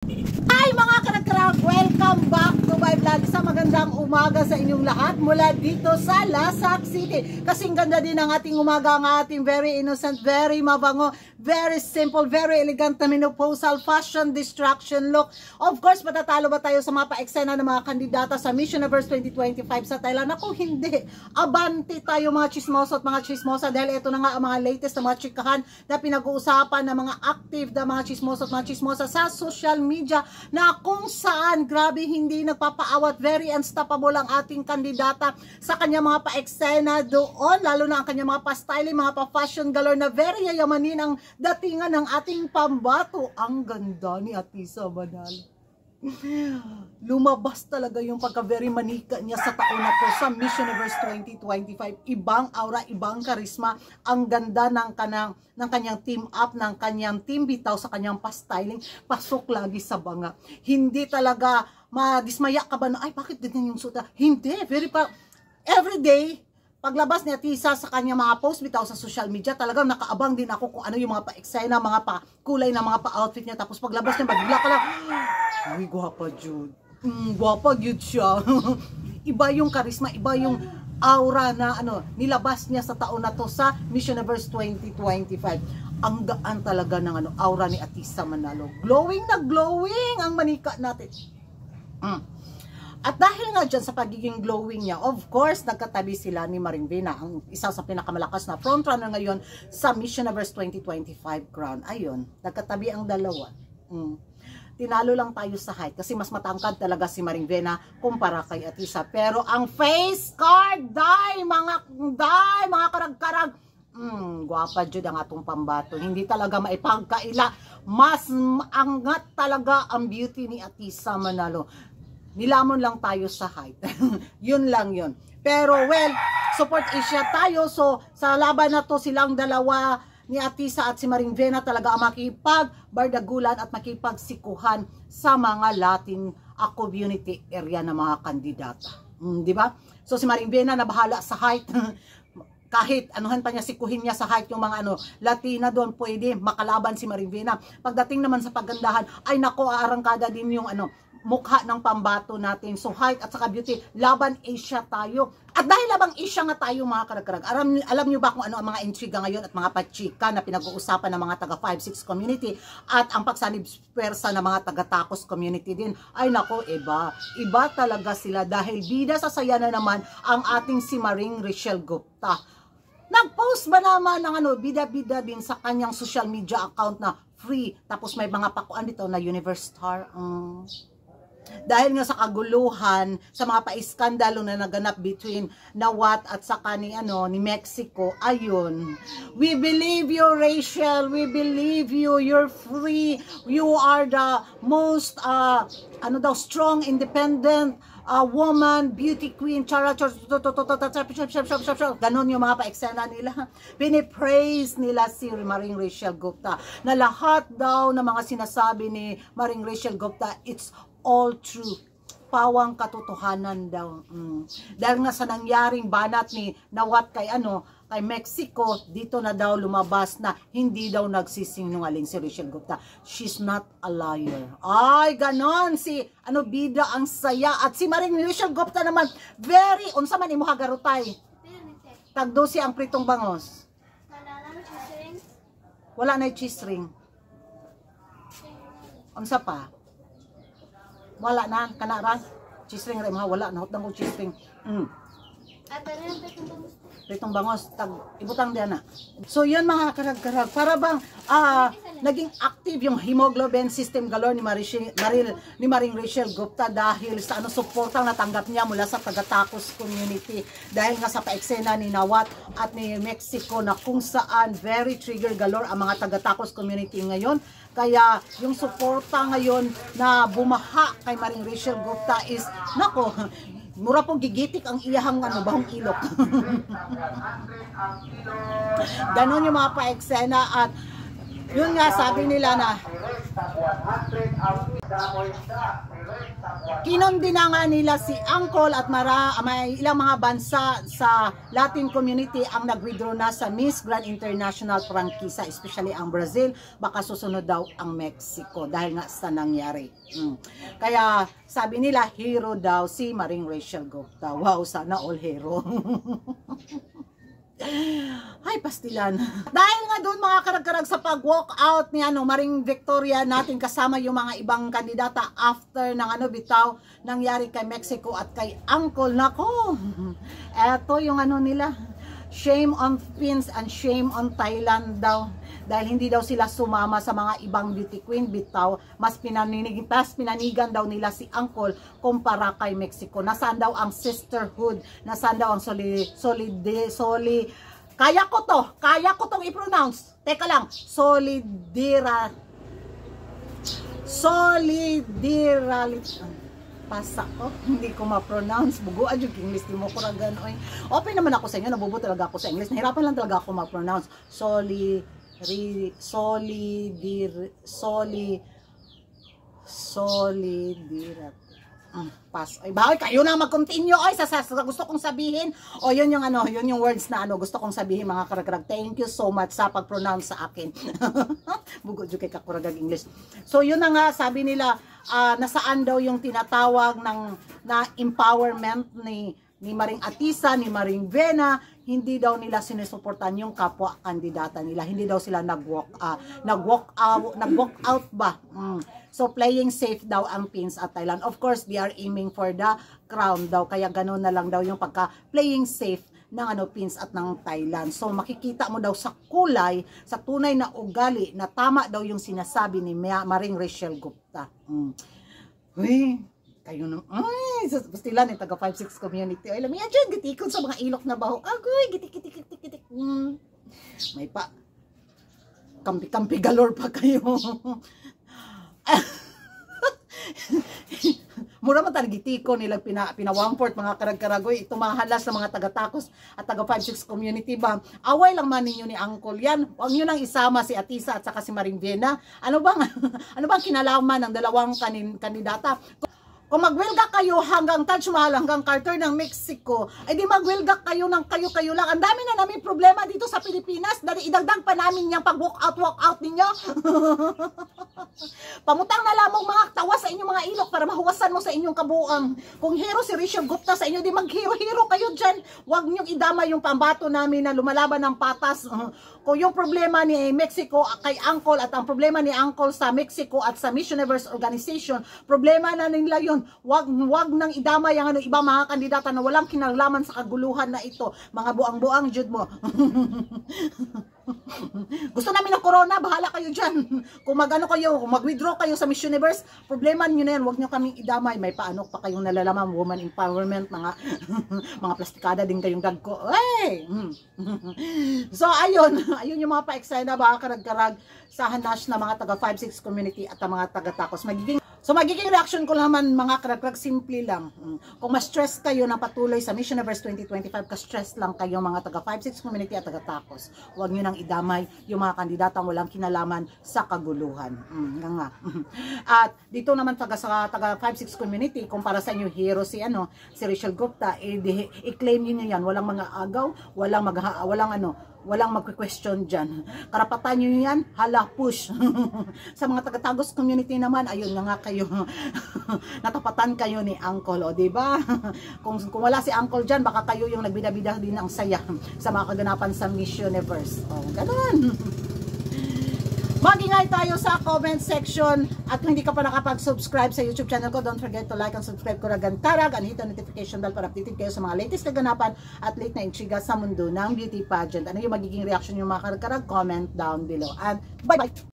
Hi mga karag-karag! Welcome back to my vlog. Sa magandang umaga sa inyong lahat mula dito sa Lasak City. Kasing ganda din ang ating umaga, ang ating very innocent, very mabango, very simple, very elegant na menopausal fashion distraction look. Of course, matatalo ba tayo sa mga pa-eksena ng mga kandidata sa Miss Universe 2025 sa Thailand? Ako hindi. Abante tayo mga chismoso at mga chismosa dahil ito na nga ang mga latest na mga chikahan na pinag-uusapan ng mga active na mga chismoso at mga chismosa sa social media na kung saan grabe hindi nagpapaawat, very unstoppable ang ating kandidata sa kanya mga pa-eksena doon, lalo na ang kanya mga pa-styling, mga pa-fashion galore na very yayamanin ang datingan ng ating pambato. Ang ganda ni Atisa Manalo. Lumabas talaga yung pagka-very manika niya sa taon na to sa Miss Universe 2025. Ibang aura, ibang karisma. Ang ganda ng kanyang team up, ng kanyang team bitaw sa kanyang pa-styling. Pasok lagi sa banga. Hindi talaga madismaya ka ba na, ay bakit ganyan yung suta? Hindi, everyday, paglabas ni Atisa sa kanya mga post bitaw sa social media, talagang nakaabang din ako kung ano yung mga pa-eksena, mga pa-kulay na mga pa-outfit niya. Tapos paglabas niya, magla ka lang, ay, gwapa Jude. Gwapa Jude siya. Iba yung karisma, iba yung aura na nilabas niya sa taon na to sa Miss Universe 2025. Ang gaan talaga ng aura ni Atisa Manalo. Glowing na glowing ang manika natin. At dahil nga dyan sa pagiging glowing niya, of course, nagkatabi sila ni Maring Vena, ang isa sa pinakamalakas na frontrunner ngayon sa Miss Universe 2025 crown. Ayun, nagkatabi ang dalawa. Tinalo lang tayo sa height kasi mas matangkad talaga si Maring Vena kumpara kay Atisa. Pero ang face card, mga karag-karag, gwapa jud ang atong pambato. Hindi talaga maipagkaila. Mas angat talaga ang beauty ni Atisa Manalo. Nilamon lang tayo sa height. Yun lang yun. Pero well, support Asia tayo. So sa laban na to, silang dalawa ni Atisa at si Maring Vena talaga ang makipagbardagulan at makipagsikuhan sa mga Latin community area ng mga kandidata. Di ba? So si Maring Vena na bahala sa height. Kahit anuhan pa niya, sikuhin niya sa height yung mga Latina doon, pwede makalaban si Maring Vena. Pagdating naman sa pagandahan, ay nako, aarangkada din yung mukha ng pambato natin. So height at saka beauty, laban Asia tayo. At dahil labang Asia nga tayo mga karag-karag, alam niyo ba kung ano ang mga intriga ngayon at mga pachika na pinag-uusapan ng mga taga 5-6 community at ang pagsanib pwersa ng mga taga-takos community din? Ay nako, iba talaga sila dahil bida sa saya na naman ang ating si Maring Rachel Gupta. Nag-post ba naman ng bida-bida din sa kanyang social media account na free, tapos may mga pakuan dito na Universe Star. Dahil nga sa kaguluhan, sa mga pa-iskandalo na naganap between Nawat at saka ni Mexico, ayun. We believe you, Rachel. We believe you. You're free. You are the most strong, independent woman, beauty queen, ganon yung mga pa-eksena nila. Pinipraise nila si Maring Rachel Gupta na lahat daw ng mga sinasabi ni Maring Rachel Gupta, it's all true. Pawang katotohanan daw. Dahil nga sa nangyaring banat ni Nawat kay Mexico, dito na daw lumabas na hindi daw nagsisinungaling si Rachel Gupta. She's not a liar. Ay, ganon si bida ang saya. At si Maring Rachel Gupta naman, very, unsa man imuha garutay. Tagdosi ang pritong bangos. Wala na cheese ring. Unsa pa? Wala na, kanarang cheese ring rin, wala na, hotang kong cheese ring. Pritong bangos, ibutang diyan na. So yun mga karag-karag, para bang naging active yung hemoglobin system galore ni Maring Rachel Gupta dahil sa suportang natanggap niya mula sa taga-takos community. Dahil nga sa pa-eksena ni Nawat at ni Mexico na kung saan very trigger galore ang mga taga-takos community ngayon. Kaya yung suporta ngayon na bumaha kay Maring Rachel Gupta is, nako, mura pong gigitik ang iyahang bahong ilok. Ganon yung mga pa-eksena at Yun nga, sabi nila na kinondina nga nila si Angkol at may ilang mga bansa sa Latin community ang nag-withdraw na sa Miss Grand International Prangkisa, especially ang Brazil, baka susunod daw ang Mexico dahil nga sa nangyari. Kaya sabi nila hero daw si Maring Rachel Gupta. Wow, sana all hero. Ay, pastilan. Dahil nga doon mga karag-karag sa pag-walk out ni Maring Victoria natin kasama yung mga ibang kandidata after ng bitaw nangyari kay Mexico at kay Angkol. Nako, eto yung nila, shame on Philippines and shame on Thailand daw. Dahil hindi daw sila sumama sa mga ibang beauty queen bitaw, mas pinanigan daw nila si Angkol kumpara kay Mexico. Nasaan daw ang sisterhood? Nasaan daw ang kaya ko tong i-pronounce. Teka lang, solidarity. Pasa ko, hindi ko ma-pronounce. Buguan yung English, di mo ko ragan. Open naman ako sa inyo, nabubo talaga ako sa English. Nahirapan lang talaga ako ma-pronounce. Solidarity. Pas. Ay, bakit kayo na mag-continue sa gusto kong sabihin? O yun yung yun yung words na gusto kong sabihin mga karag-karag. Thank you so much sa pag-pronounce sa akin. Bugod yung kay kakuragag English. So yun na nga, sabi nila, nasaan daw yung tinatawag na empowerment ni Maring Atisa, ni Maring Vena. Hindi daw nila sinusuportan yung kapwa kandidata nila. Hindi daw sila nag-walk out ba? So playing safe daw ang Philippines at Thailand. Of course, they are aiming for the crown daw. Kaya ganoon na lang daw yung pagka-playing safe ng Philippines at ng Thailand. So makikita mo daw sa kulay, sa tunay na ugali na tama daw yung sinasabi ni Maring Rachel Gupta. Uy, kayo nung, ay, pastilan yung taga 5-6 community. Ay, alam yan dyan, gitikon sa mga ilok na baho. Agoy, gitik. May pa, kampi galore pa kayo. Mura man talaga tiko nila pinawamport mga karag-karagoy, tumahalas sa mga taga-takos at taga 5-6 community ba. Away lang man ninyo ni Angkol yan. Huwag nyo nang isama si Atisa at saka si Maring Vena. Ano bang kinalaman ng dalawang kandidata? Kung magwelga kayo hanggang Taj Mahal, hanggang Carter ng Mexico, ay di magwelga kayo ng kayo-kayo lang. Ang dami na namin problema dito sa Pilipinas. Dahil idagdag pa namin yung pag-walk out ninyo. Pamutang na lamang mga tawa sa inyong mga ilok para mahuwasan mo sa inyong kabuang. Kung hero si Rachel Gupta sa inyo, di mag-hero kayo dyan. Huwag niyong idama yung pambato namin na lumalaban ng patas. Kung yung problema ni Mexico kay Angkol at ang problema ni Angkol sa Mexico at sa Miss Universe Organization, problema na nila yun. Wag nang idama yung ibang mga kandidata na walang kinalaman sa kaguluhan na ito. Mga buang-buang jud mo. Gusto namin ng corona, bahala kayo dyan. Kung mag-withdraw kayo sa Miss Universe, problema nyo na yan. Huwag nyo kaming idamay. May paano pa kayong nalalaman, woman empowerment, mga plastikada din kayong dagko. Hey! So, ayun yung mga pa-excited na baka karag-karag sa hanash na mga taga 5-6 community at mga taga-takos. Magiging reaction ko naman mga karag-karag, simple lang. Kung ma-stress kayo ng patuloy sa Miss Universe 2025, ka-stress lang kayo mga taga 5-6 community at taga-takos. Huwag nyo nang idamay yung mga kandidatang walang kinalaman sa kaguluhan. At dito naman sa taga 5-6 community, kumpara sa inyo hero si Rachel Gupta, i-claim nyo yan. Walang mga agaw, walang magque-question dyan. Karapatan nyo yan, hala, push. Sa mga taga-tagos community naman, ayun nga kayo, natapatan kayo ni Angkol, o diba? Kung wala si Angkol dyan, baka kayo yung nagbida-bida din ang saya sa mga kaganapan sa Miss Universe. O, ganun. Mag-ingay tayo sa comment section at kung hindi ka pa nakapag-subscribe sa YouTube channel ko, don't forget to like and subscribe ko Ragan Tarag and hit the notification bell para updated kayo sa mga latest kaganapan at late na intriga sa mundo ng beauty pageant. Ano yung magiging reaction yung mga karag-karag? Comment down below. And bye-bye!